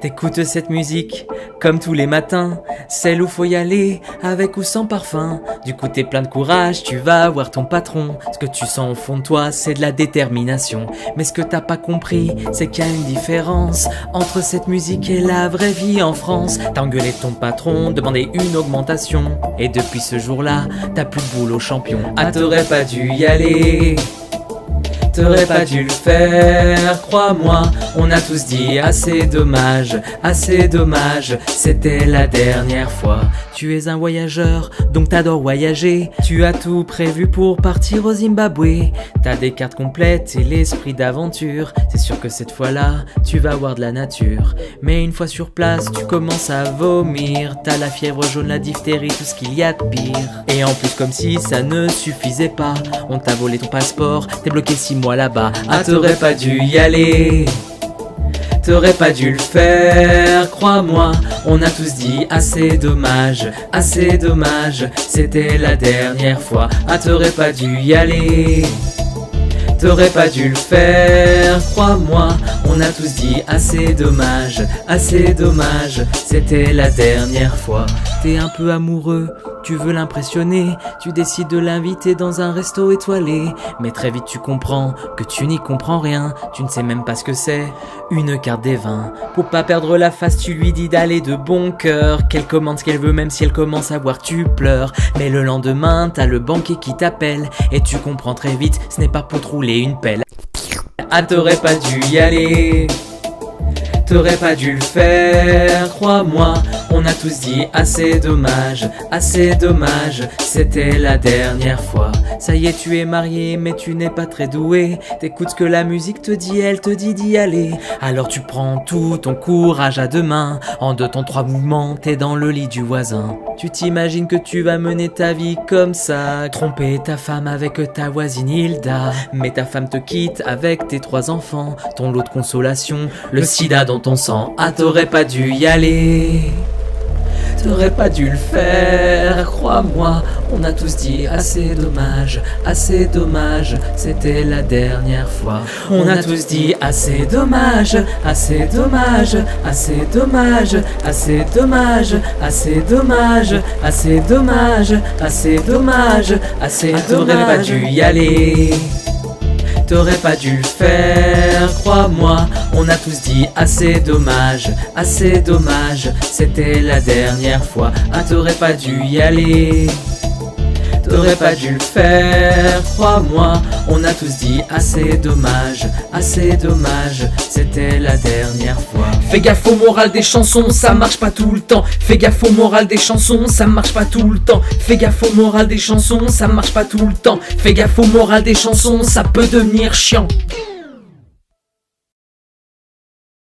T'écoutes cette musique comme tous les matins, celle où faut y aller avec ou sans parfum. Du coup t'es plein de courage, tu vas voir ton patron. Ce que tu sens au fond de toi c'est de la détermination. Mais ce que t'as pas compris c'est qu'il y a une différence entre cette musique et la vraie vie en France. T'as engueulé ton patron, demandé une augmentation, et depuis ce jour-là t'as plus de boulot champion. Ah t'aurais pas dû y aller, t'aurais pas dû le faire, crois-moi. On a tous dit assez dommage, c'était la dernière fois. Tu es un voyageur, donc t'adores voyager. Tu as tout prévu pour partir au Zimbabwe. T'as des cartes complètes et l'esprit d'aventure. C'est sûr que cette fois-là, tu vas voir de la nature. Mais une fois sur place, tu commences à vomir. T'as la fièvre jaune, la diphtérie, tout ce qu'il y a de pire. Et en plus comme si ça ne suffisait pas, on t'a volé ton passeport, t'es bloqué 6 mois là-bas. Ah t'aurais pas dû y aller, t'aurais pas dû le faire, crois-moi. On a tous dit assez dommage, c'était la dernière fois. Ah t'aurais pas dû y aller, t'aurais pas dû le faire, crois-moi. On a tous dit assez dommage, c'était la dernière fois. T'es un peu amoureux, tu veux l'impressionner, tu décides de l'inviter dans un resto étoilé. Mais très vite tu comprends que tu n'y comprends rien, tu ne sais même pas ce que c'est une carte des vins. Pour pas perdre la face, tu lui dis d'aller de bon cœur, qu'elle commande ce qu'elle veut même si elle commence à voir tu pleures. Mais le lendemain, t'as le banquier qui t'appelle, et tu comprends très vite, ce n'est pas pour te rouler une pelle. Ah t'aurais pas dû y aller, t'aurais pas dû le faire, crois-moi. On a tous dit assez dommage, c'était la dernière fois. Ça y est tu es marié mais tu n'es pas très doué. T'écoutes ce que la musique te dit, elle te dit d'y aller. Alors tu prends tout ton courage à deux mains, en 2 temps 3 mouvements t'es dans le lit du voisin. Tu t'imagines que tu vas mener ta vie comme ça, tromper ta femme avec ta voisine Hilda. Mais ta femme te quitte avec tes 3 enfants, ton lot de consolation, le sida dans ton sang. Ah t'aurais pas dû y aller, t'aurais pas dû le faire, crois-moi. On a tous dit assez dommage, c'était la dernière fois. On a tous dit assez dommage, t'aurais pas dû y aller, t'aurais pas dû le faire, crois-moi. On a tous dit assez dommage, c'était la dernière fois. Ah t'aurais pas dû y aller, t'aurais pas dû le faire, crois-moi. On a tous dit assez dommage, c'était la dernière fois. Fais gaffe au moral des chansons, ça marche pas tout le temps. Fais gaffe au moral des chansons, ça marche pas tout le temps. Fais gaffe au moral des chansons, ça marche pas tout le temps. Fais gaffe au moral des chansons, ça peut devenir chiant.